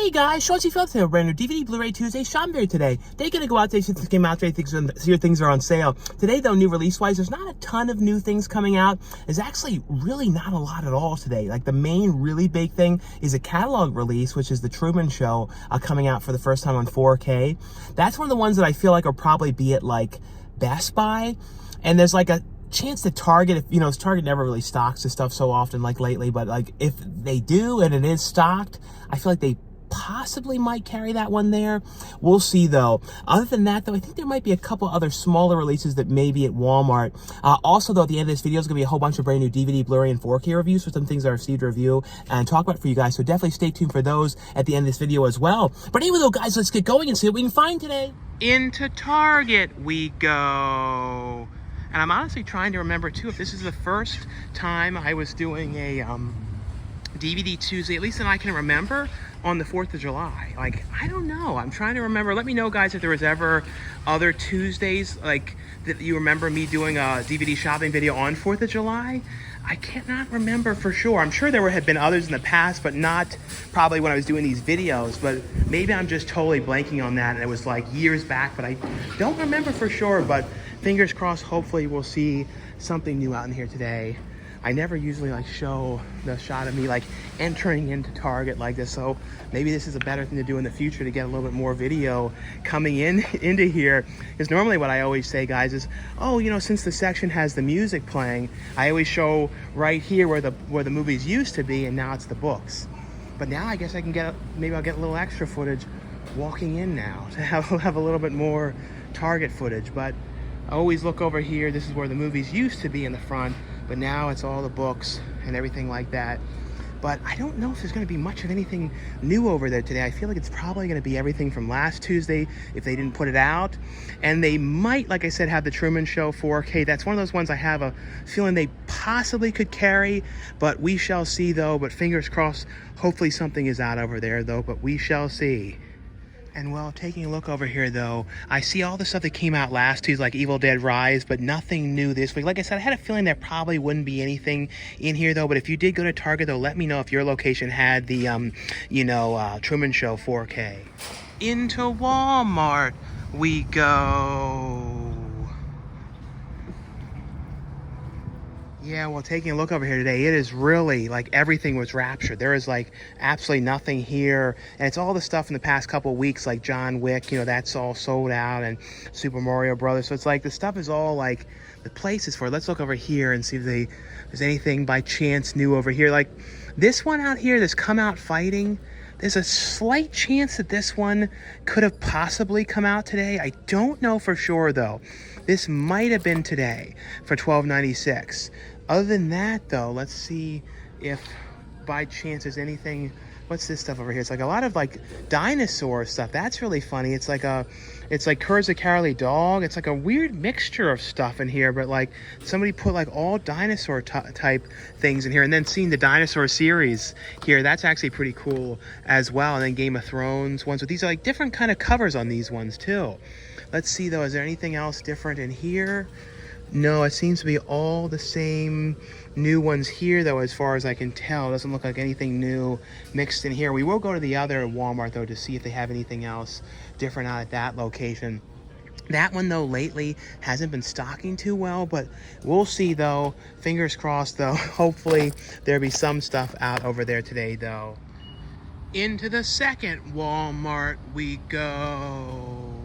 Hey guys, Shorty Phillips here, brand new DVD Blu-ray Tuesday shopping video today. They're gonna go out today since it came out today, things are on sale. Today though, new release-wise, there's not a ton of new things coming out. There's actually really not a lot at all today. Like the main really big thing is a catalog release, which is the Truman Show coming out for the first time on 4K. That's one of the ones that I feel like will probably be at like Best Buy. And there's like a chance that Target, if you know, Target never really stocks this stuff so often like lately, but like if they do and it is stocked, I feel like they possibly might carry that one there. We'll see though. Other than that though, I think there might be a couple other smaller releases that may be at Walmart. Also though, at the end of this video is going to be a whole bunch of brand new DVD, Blu-ray, and 4K reviews for some things I received a review and talk about for you guys. So definitely stay tuned for those at the end of this video as well. But anyway though guys, let's get going and see what we can find today. Into Target we go. And I'm honestly trying to remember too if this is the first time I was doing a DVD Tuesday, at least that I can remember, on the 4th of July. Like, I don't know. I'm trying to remember. Let me know, guys, if there was ever other Tuesdays, like, that you remember me doing a DVD shopping video on 4th of July. I cannot remember for sure. I'm sure there had been others in the past, but not probably when I was doing these videos. But maybe I'm just totally blanking on that, and it was like years back, but I don't remember for sure. But fingers crossed, hopefully we'll see something new out in here today. I never usually like show the shot of me like entering into Target like this, so maybe this is a better thing to do in the future to get a little bit more video coming into here. Because normally what I always say, guys, is, oh, you know, since the section has the music playing, I always show right here where the movies used to be, and now it's the books. But now I guess I can maybe I'll get a little extra footage walking in now to have a little bit more Target footage. But I always look over here. This is where the movies used to be in the front, but now it's all the books and everything like that. But I don't know if there's going to be much of anything new over there today. I feel like it's probably going to be everything from last Tuesday if they didn't put it out. And they might, like I said, have the Truman Show 4K. That's one of those ones I have a feeling they possibly could carry, but we shall see though. But fingers crossed, hopefully something is out over there though, but we shall see. And well, taking a look over here though, I see all the stuff that came out last Tuesday, like Evil Dead Rise, but nothing new this week. Like I said, I had a feeling there probably wouldn't be anything in here though, but if you did go to Target though, let me know if your location had the, Truman Show 4K. Into Walmart we go. Yeah, well, taking a look over here today, it is really like everything was raptured. There is like absolutely nothing here. And it's all the stuff in the past couple of weeks, like John Wick, you know, that's all sold out, and Super Mario Brothers. So it's like the stuff is all like the places for it. Let's look over here and see if there's anything by chance new over here. Like this one out here, this Come Out Fighting, there's a slight chance that this one could have possibly come out today. I don't know for sure though. This might have been today for $12.96. Other than that though, let's see if by chance there's anything. What's this stuff over here? It's like a lot of like dinosaur stuff. That's really funny. It's like Courage the Cowardly Dog. It's like a weird mixture of stuff in here, but like somebody put like all dinosaur type things in here. And then seeing the dinosaur series here, that's actually pretty cool as well. And then Game of Thrones ones. But these are like different kind of covers on these ones too. Let's see though, is there anything else different in here? No, it seems to be all the same new ones here though, as far as I can tell. It doesn't look like anything new mixed in here. We will go to the other Walmart though to see if they have anything else different out at that location. That one though lately hasn't been stocking too well, but we'll see though. Fingers crossed though. Hopefully there'll be some stuff out over there today though. Into the second Walmart we go.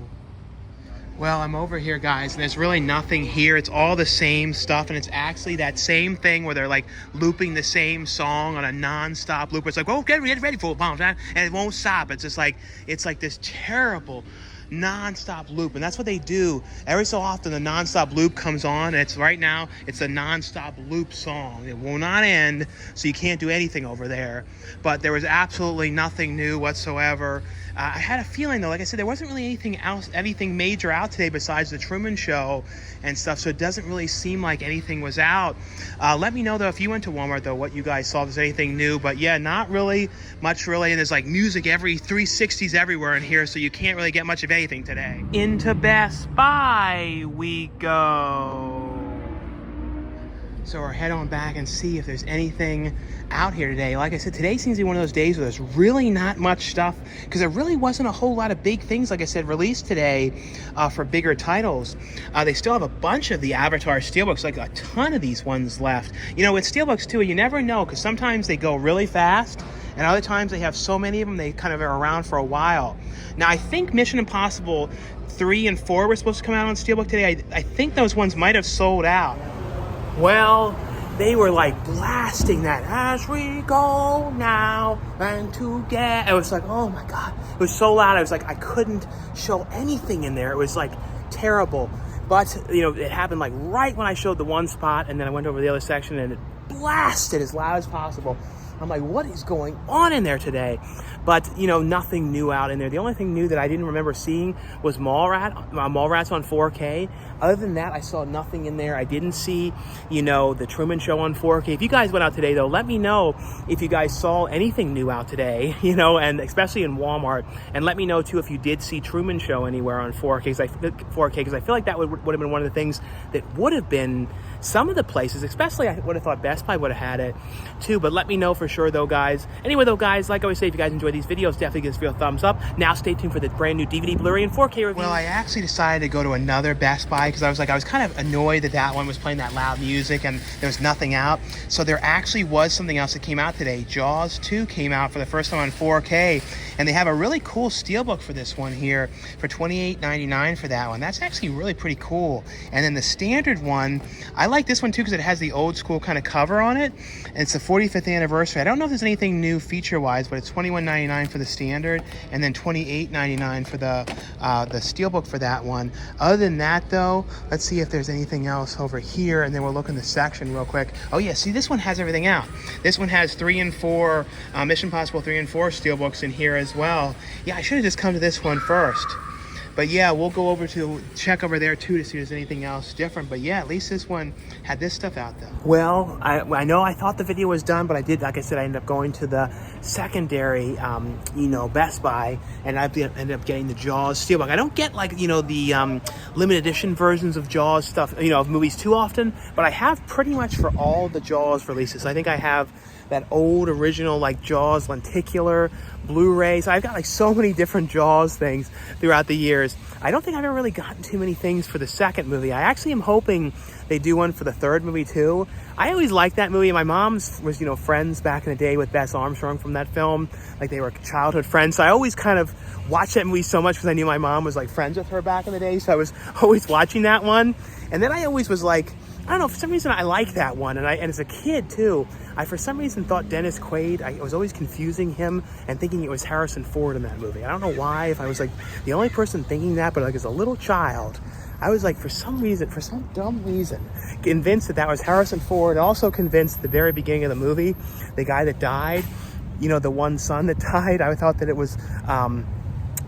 Well, I'm over here, guys, and there's really nothing here. It's all the same stuff, and it's actually that same thing where they're like looping the same song on a non-stop loop. It's like, oh, get ready for it, and it won't stop. It's just like, it's like this terrible non-stop loop, and that's what they do every so often. The non-stop loop comes on, and it's right now it's a non-stop loop song. It will not end, so you can't do anything over there. But there was absolutely nothing new whatsoever. I had a feeling though, like I said, there wasn't really anything major out today besides the Truman Show and stuff, so it doesn't really seem like anything was out. Let me know though if you went to Walmart though what you guys saw, if there's anything new. But yeah, not really much really, and there's like music every 360s everywhere in here, so you can't really get much of anything today. Into Best Buy we go. So we're head on back and see if there's anything out here today. Like I said, today seems to be one of those days where there's really not much stuff, because there really wasn't a whole lot of big things, like I said, released today for bigger titles. They still have a bunch of the Avatar Steelbooks, like a ton of these ones left. You know, with Steelbooks too, you never know, because sometimes they go really fast, and other times they have so many of them, they kind of are around for a while. Now, I think Mission Impossible 3 and 4 were supposed to come out on Steelbook today. I think those ones might have sold out. Well, they were like blasting that as we go now and together. It was like, oh my God. It was so loud. I was like, I couldn't show anything in there. It was like terrible. But, you know, it happened like right when I showed the one spot, and then I went over the other section and it blasted as loud as possible. I'm like, what is going on in there today? But, you know, nothing new out in there. The only thing new that I didn't remember seeing was Mallrats on 4K. Other than that, I saw nothing in there. I didn't see, you know, the Truman Show on 4K. If you guys went out today, though, let me know if you guys saw anything new out today, you know, and especially in Walmart. And let me know, too, if you did see Truman Show anywhere on 4K, because I feel like that would have been one of the things that would have been some of the places, especially I would have thought Best Buy would have had it, too. But let me know for sure, though, guys. Anyway, though, guys, like I always say, if you guys enjoy these videos, definitely give us a thumbs up. Now stay tuned for the brand new DVD, Blu-ray, and 4K review. Well, I actually decided to go to another Best Buy because I was kind of annoyed that that one was playing that loud music and there was nothing out. So there actually was something else that came out today. Jaws 2 came out for the first time on 4K, and they have a really cool steelbook for this one here for $28.99 for that one. That's actually really pretty cool. And then the standard one, I like this one too because it has the old school kind of cover on it. And it's the 45th anniversary. I don't know if there's anything new feature-wise, but it's $21.99 for the standard, and then $28.99 for the steelbook for that one. Other than that, though, let's see if there's anything else over here, and then we'll look in the section real quick. Oh yeah, see, this one has everything out. This one has 3 and 4 Mission Impossible 3 and 4 steelbooks in here as well. Yeah, I should have just come to this one first. But yeah, we'll go over to check over there too to see if there's anything else different. But yeah, at least this one had this stuff out though. Well, I know I thought the video was done, but I did, like I said, I ended up going to the secondary, you know, Best Buy, and I ended up getting the Jaws steelbook. I don't get, like, you know, the limited edition versions of Jaws stuff, you know, of movies too often, but I have pretty much for all the Jaws releases. I think I have that old original, like, Jaws lenticular Blu-ray. So I've got like so many different Jaws things throughout the years. I don't think I've ever really gotten too many things for the second movie. I actually am hoping they do one for the third movie too. I always liked that movie. My mom was, you know, friends back in the day with Bess Armstrong from that film. Like, they were childhood friends. So I always kind of watched that movie so much because I knew my mom was like friends with her back in the day. So I was always watching that one. And then I always was like, I don't know, for some reason I like that one. And as a kid too, I for some reason thought Dennis Quaid, I was always confusing him and thinking it was Harrison Ford in that movie. I don't know why, if I was like the only person thinking that, but like as a little child, I was like, for some reason, for some dumb reason, convinced that was Harrison Ford. Also convinced at the very beginning of the movie, the guy that died, you know, the one son that died, I thought that it was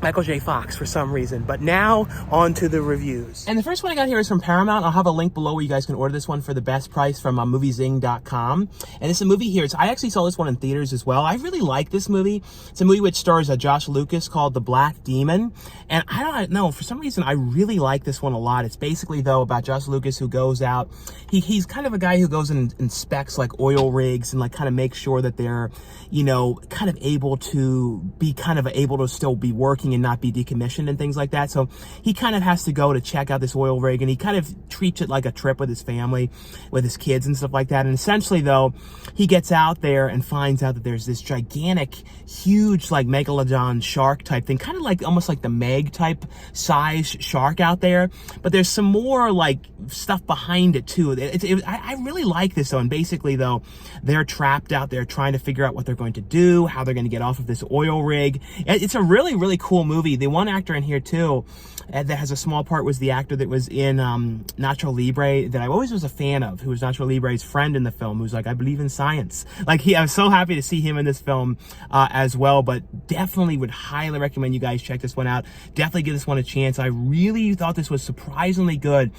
Michael J. Fox for some reason. But now on to the reviews. And the first one I got here is from Paramount. I'll have a link below where you guys can order this one for the best price from moviezing.com. And it's a movie here. I actually saw this one in theaters as well. I really like this movie. It's a movie which stars Josh Lucas called The Black Demon. And I don't know, for some reason I really like this one a lot. It's basically, though, about Josh Lucas who goes out. He's kind of a guy who goes and inspects like oil rigs and like kind of makes sure that they're, you know, kind of able to still be working and not be decommissioned and things like that. So he kind of has to go to check out this oil rig, and he kind of treats it like a trip with his family, with his kids and stuff like that. And essentially, though, he gets out there and finds out that there's this gigantic, huge, like megalodon shark type thing, kind of like almost like the Meg type size shark out there. But there's some more like stuff behind it too. I really like this though. And basically, though, they're trapped out there trying to figure out what they're going to do, how they're going to get off of this oil rig. It's a really, really cool movie. The one actor in here too that has a small part was the actor that was in Nacho Libre that I always was a fan of, who was Nacho Libre's friend in the film, who's like, I believe in science. Like, I was so happy to see him in this film as well. But definitely would highly recommend you guys check this one out. Definitely give this one a chance. I really thought this was surprisingly good.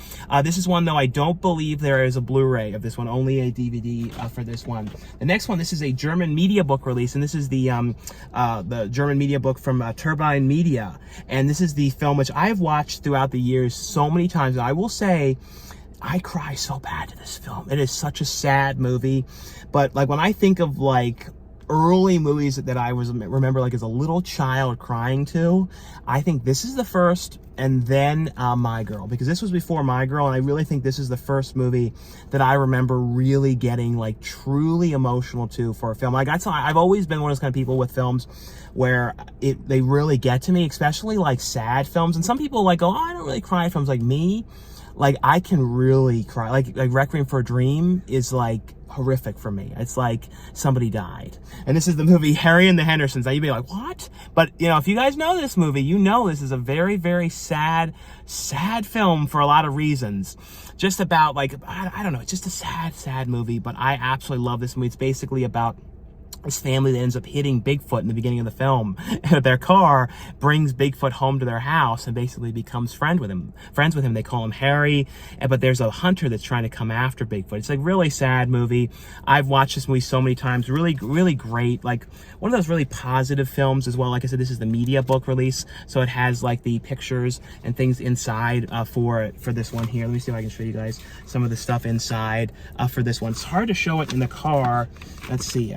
This is one, though, I don't believe there is a Blu-ray of this one, only a DVD for this one. The next one, this is a German media book release, and this is the German media book from Turbine Media. And this is the film which I've watched throughout the years so many times. I will say, I cry so bad to this film. It is such a sad movie. But like when I think of like early movies that I remember like as a little child crying to, I think this is the first, and then My Girl, because this was before My Girl, and I really think this is the first movie that I remember really getting like truly emotional to for a film. Like I've always been one of those kind of people with films where they really get to me, especially like sad films. And some people like, oh, I don't really cry at films. Like me, like I can really cry. Like Requiem for a Dream is like horrific for me. It's like somebody died. And this is the movie Harry and the Hendersons. Now you'd be like, what? But you know, if you guys know this movie, you know this is a very, very sad film for a lot of reasons. Just about like, I don't know, it's just a sad movie, but I absolutely love this movie. It's basically about this family that ends up hitting Bigfoot in the beginning of the film. Their car brings Bigfoot home to their house and basically becomes friends with him. They call him Harry, but there's a hunter that's trying to come after Bigfoot. It's like really sad movie. I've watched this movie so many times. Really, really great. Like one of those really positive films as well. Like I said, this is the media book release, so it has like the pictures and things inside for this one here. Let me see if I can show you guys some of the stuff inside for this one. It's hard to show it in the car. Let's see.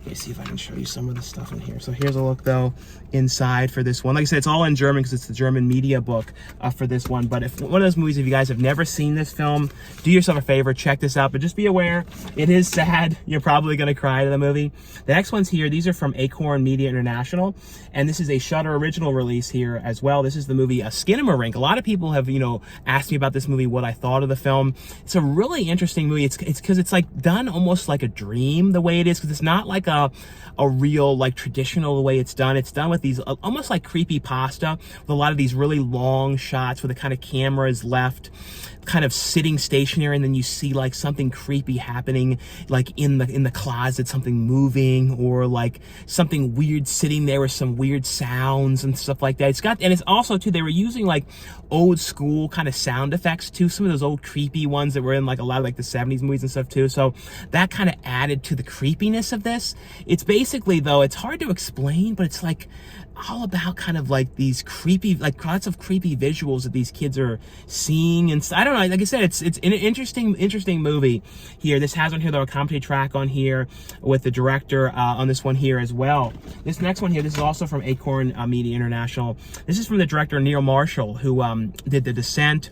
Let me see if I can show you some of the stuff in here. So here's a look though inside for this one. Like I said, it's all in German because it's the German media book for this one. But if one of those movies, if you guys have never seen this film, do yourself a favor, check this out. But just be aware, it is sad. You're probably going to cry to the movie. The next ones here, these are from Acorn Media International. And this is a Shudder original release here as well. This is the movie Skinamarink. A lot of people have, you know, asked me about this movie, what I thought of the film. It's a really interesting movie. It's because it's like done almost like a dream the way it is, because it's not like a real like traditional way it's done. It's done with these almost like creepy pasta with a lot of these really long shots where the kind of camera is left kind of sitting stationary, and then you see like something creepy happening, like in the closet, something moving, or like something weird sitting there with some weird sounds and stuff like that. And it's also too, they were using like old school kind of sound effects too, some of those old creepy ones that were in like a lot of like the 70s movies and stuff too. So that kind of added to the creepiness of this. It's basically, though, it's hard to explain, but it's like all about kind of like these creepy, like lots of creepy visuals that these kids are seeing. And I don't know, like I said, it's an interesting movie here. This has on here, though, a commentary track on here with the director on this one here as well. This next one here, this is also from Acorn Media International. This is from the director Neil Marshall, who did The Descent.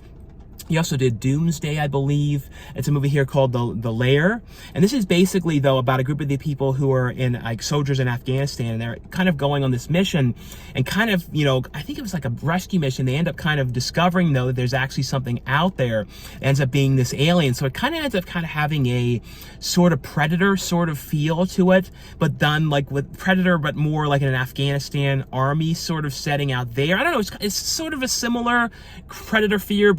He also did Doomsday, I believe. It's a movie here called The Lair. And this is basically, though, about a group of the people who are in like soldiers in Afghanistan. And they're kind of going on this mission and kind of, you know, I think it was like a rescue mission. They end up kind of discovering, though, that there's actually something out there. It ends up being this alien. So it kind of ends up kind of having a sort of Predator sort of feel to it, but done like with Predator, but more like in an Afghanistan army sort of setting out there. I don't know. It's sort of a similar Predator feel,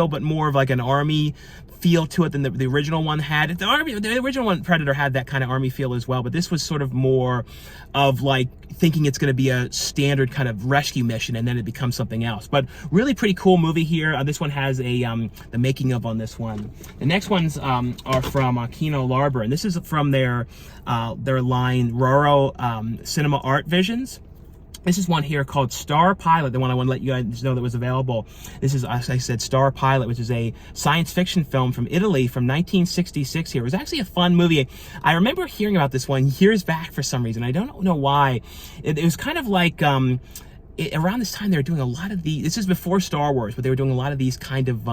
but more of like an army feel to it than the original one had. The original one, Predator, had that kind of army feel as well, but this was sort of more of like thinking it's going to be a standard kind of rescue mission, and then it becomes something else. But really pretty cool movie here. This one has a the making of on this one. The next ones are from Kino Lorber, and this is from their line Roro Cinema Art Visions. This is one here called Star Pilot, the one I want to let you guys know that was available. This is, as I said, Star Pilot, which is a science fiction film from Italy from 1966 here. It was actually a fun movie. I remember hearing about this one years back for some reason. I don't know why. It was kind of like, around this time they were doing a lot of these, this is before Star Wars, but they were doing a lot of these kind of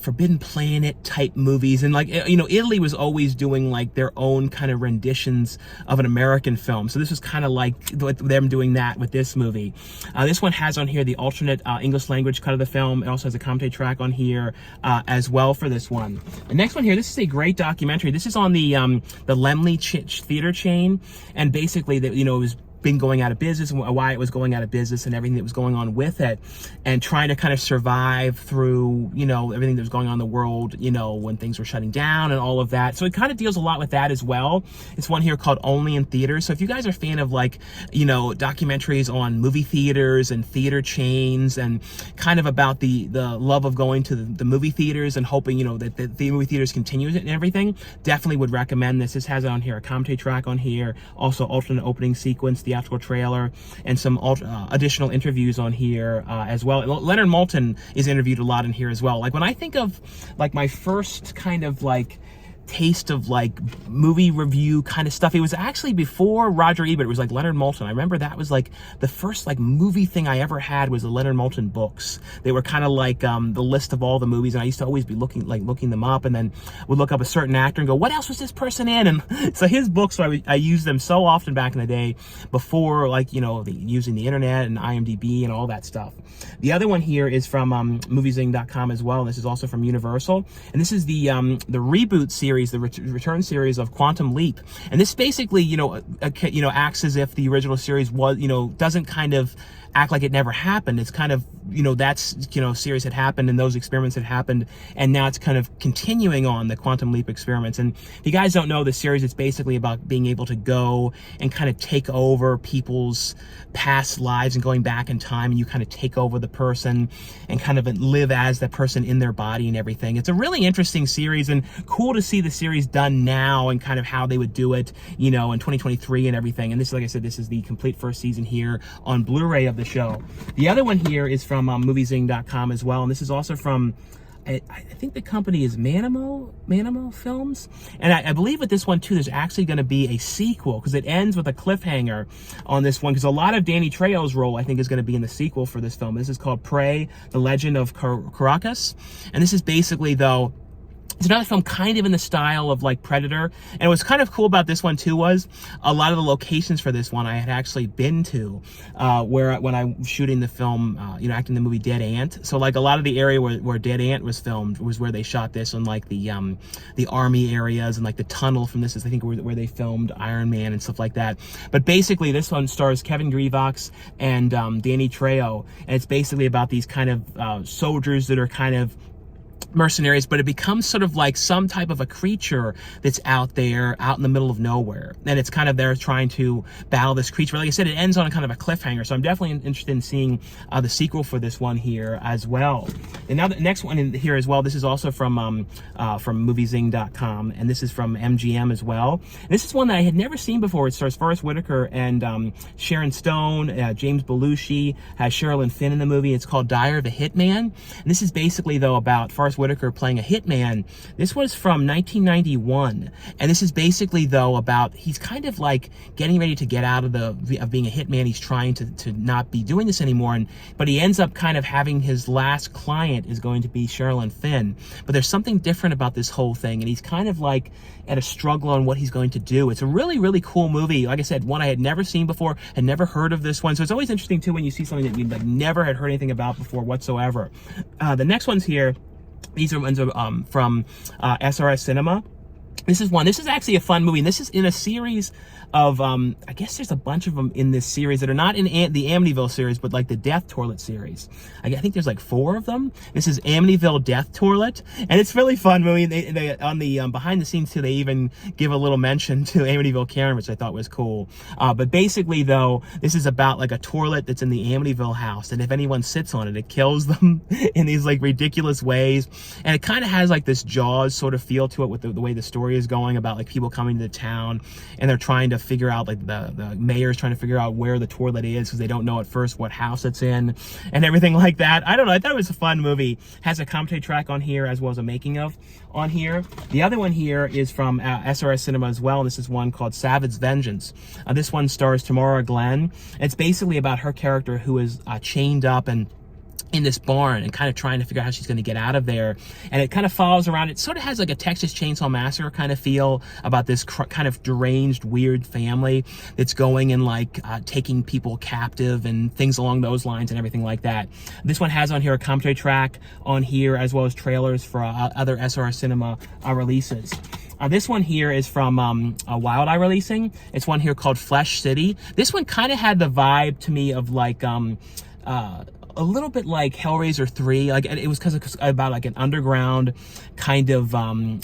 Forbidden Planet type movies, and like, you know, Italy was always doing like their own kind of renditions of an American film, so this was kind of like them doing that with this movie. This one has on here the alternate English language cut of the film. It also has a commentary track on here as well for this one. The next one here, this is a great documentary. This is on the Laemmle theater chain, and basically that, you know, it was been going out of business and why it was going out of business and everything that was going on with it, and trying to kind of survive through, you know, everything that was going on in the world, you know, when things were shutting down and all of that. So it kind of deals a lot with that as well. It's one here called Only in Theaters. So if you guys are a fan of like, you know, documentaries on movie theaters and theater chains, and kind of about the love of going to the movie theaters and hoping, you know, that the movie theaters continue and everything, definitely would recommend this. This has on here a commentary track on here, also alternate opening sequence. The theatrical trailer, and some additional interviews on here as well. Leonard Maltin is interviewed a lot in here as well. Like when I think of like my first kind of like taste of like movie review kind of stuff, it was actually before Roger Ebert. It was like Leonard Maltin. I remember that was like the first like movie thing I ever had was the Leonard Maltin books. They were kind of like the list of all the movies, and I used to always be looking them up, and then would look up a certain actor and go, what else was this person in? And so his books, so I used them so often back in the day before, like, you know, using the internet and IMDb and all that stuff. The other one here is from moviezing.com as well, and this is also from Universal, and this is the reboot series, the return series of Quantum Leap. And this basically, acts as if the original series was, doesn't kind of act like it never happened. It's kind of, series had happened and those experiments had happened, and now it's kind of continuing on the Quantum Leap experiments. And if you guys don't know the series, it's basically about being able to go and kind of take over people's past lives and going back in time, and you kind of take over the person and kind of live as that person in their body and everything. It's a really interesting series, and cool to see the series done now and kind of how they would do it, in 2023 and everything. And this, like I said, this is the complete first season here on Blu-ray of the show. The other one here is from moviezing.com as well, and this is also from I think the company is Manimo Films, and I believe with this one too there's actually going to be a sequel, because it ends with a cliffhanger on this one, because a lot of Danny Trejo's role I think is going to be in the sequel for this film. This is called Prey, The Legend of Caracas, and this is basically, though, it's another film kind of in the style of like Predator. And what's kind of cool about this one too was a lot of the locations for this one I had actually been to when I was shooting the film, acting the movie Dead Ant. So like a lot of the area where Dead Ant was filmed was where they shot this, on like the army areas, and like the tunnel from this is I think where they filmed Iron Man and stuff like that. But basically this one stars Kevin Grevioux and Danny Trejo, and it's basically about these kind of soldiers that are kind of mercenaries, but it becomes sort of like some type of a creature that's out there, out in the middle of nowhere, and it's kind of there trying to battle this creature. But like I said, it ends on a kind of a cliffhanger, so I'm definitely interested in seeing the sequel for this one here as well. And now the next one in here as well, this is also from moviezing.com, and this is from MGM as well. And this is one that I had never seen before. It stars Forrest Whitaker and Sharon Stone, James Belushi, has Sherilyn Finn in the movie. It's called Dyer the Hitman, and this is basically, though, about Forrest Whitaker playing a hitman. This was from 1991, and this is basically, though, about he's kind of like getting ready to get out of being a hitman. He's trying to not be doing this anymore, but he ends up kind of having his last client is going to be Sherilyn Finn. But there's something different about this whole thing, and he's kind of like at a struggle on what he's going to do. It's a really, really cool movie. Like I said, one I had never seen before, had never heard of this one. So it's always interesting too when you see something that you like never had heard anything about before whatsoever. The next one's here. These are ones from SRS Cinema. This is actually a fun movie, and this is in a series of, I guess there's a bunch of them in this series that are not in the Amityville series, but like the Death Toilet series. I think there's like 4 of them. This is Amityville Death Toilet, and it's a really fun movie. They on the behind the scenes too, they even give a little mention to Amityville Karen, which I thought was cool. But basically, though, this is about like a toilet that's in the Amityville house, and if anyone sits on it, it kills them in these like ridiculous ways. And it kind of has like this Jaws sort of feel to it with the way the story is going, about like people coming to the town and they're trying to figure out, like the mayor's trying to figure out where the toilet is because they don't know at first what house it's in and everything like that. I don't know, I thought it was a fun movie. Has a commentary track on here as well as a making of on here. The other one here is from SRS Cinema as well, and this is one called Savage Vengeance. This one stars Tamara Glenn. It's basically about her character who is chained up and in this barn and kind of trying to figure out how she's going to get out of there. And it kind of follows around. It sort of has like a Texas Chainsaw Massacre kind of feel about this kind of deranged, weird family that's going and like taking people captive and things along those lines and everything like that. This one has on here a commentary track on here as well as trailers for other SRS Cinema releases. This one here is from Wild Eye Releasing. It's one here called Flesh City. This one kind of had the vibe to me of like a little bit like Hellraiser 3. Like, it was about like an underground kind of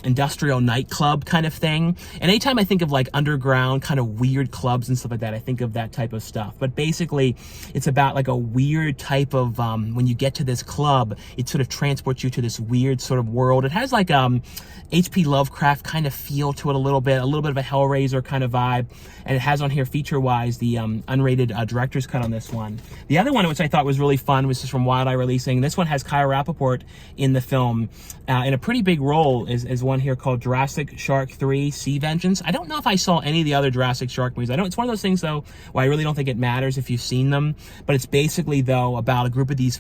industrial nightclub kind of thing. And anytime I think of like underground kind of weird clubs and stuff like that, I think of that type of stuff. But basically, it's about like a weird type of, when you get to this club, it sort of transports you to this weird sort of world. It has like H.P. Lovecraft kind of feel to it a little bit of a Hellraiser kind of vibe. And it has on here feature-wise the unrated director's cut on this one. The other one, which I thought was really fun, was just from Wild Eye Releasing. This one has Kyle Rappaport in the film in a pretty big role, is one here called Jurassic Shark 3 Sea Vengeance. I don't know if I saw any of the other Jurassic Shark movies. I know it's one of those things, though, where I really don't think it matters if you've seen them. But it's basically, though, about a group of these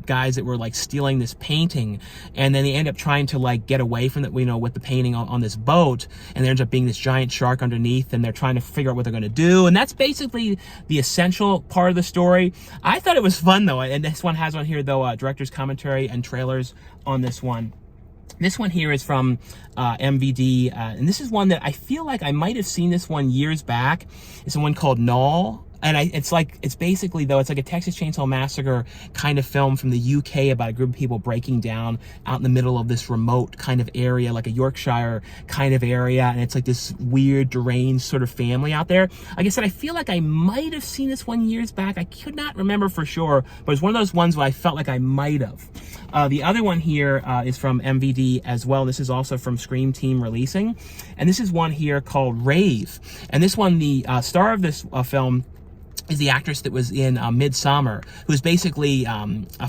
guys that were, like, stealing this painting. And then they end up trying to, like, get away from it, you know, with the painting on this boat. And there ends up being this giant shark underneath. And they're trying to figure out what they're going to do. And that's basically the essential part of the story. I thought it was fun, though. And this one has on here, though, director's commentary and trailers on this one. This one here is from MVD, and this is one that I feel like I might have seen this one years back. It's one called Null. And it's basically, though, it's like a Texas Chainsaw Massacre kind of film from the UK about a group of people breaking down out in the middle of this remote kind of area, like a Yorkshire kind of area. And it's like this weird, deranged sort of family out there. Like I said, I feel like I might have seen this one years back. I could not remember for sure, but it's one of those ones where I felt like I might have. The other one here is from MVD as well. This is also from Scream Team Releasing. And this is one here called Rave. And this one, the star of this film is the actress that was in Midsommar, who's basically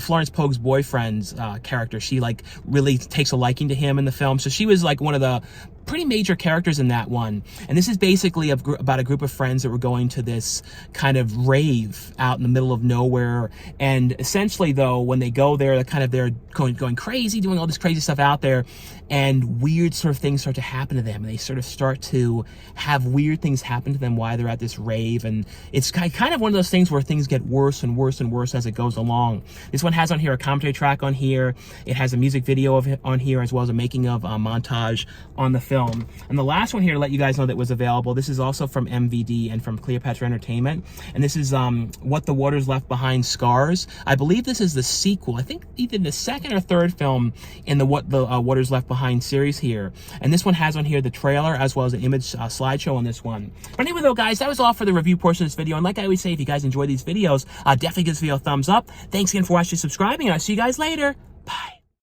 Florence Pugh's boyfriend's character. She like really takes a liking to him in the film. So she was like one of the pretty major characters in that one. And this is basically about a group of friends that were going to this kind of rave out in the middle of nowhere. And essentially, though, when they go there, they're going crazy, doing all this crazy stuff out there, and weird sort of things start to happen to them. And they sort of start to have weird things happen to them while they're at this rave. And it's kind of one of those things where things get worse and worse and worse as it goes along. This one has on here a commentary track on here. It has a music video of it on here, as well as a making of montage on the film. And the last one here to let you guys know that was available, this is also from MVD and from Cleopatra Entertainment. And this is What the Waters Left Behind Scars. I believe this is the sequel. I think either the second or third film in the What the Waters Left Behind series here. And this one has on here the trailer as well as an image slideshow on this one. But anyway, though, guys, that was all for the review portion of this video. And like I always say, if you guys enjoy these videos, definitely give this video a thumbs up. Thanks again for watching and subscribing, and I'll see you guys later.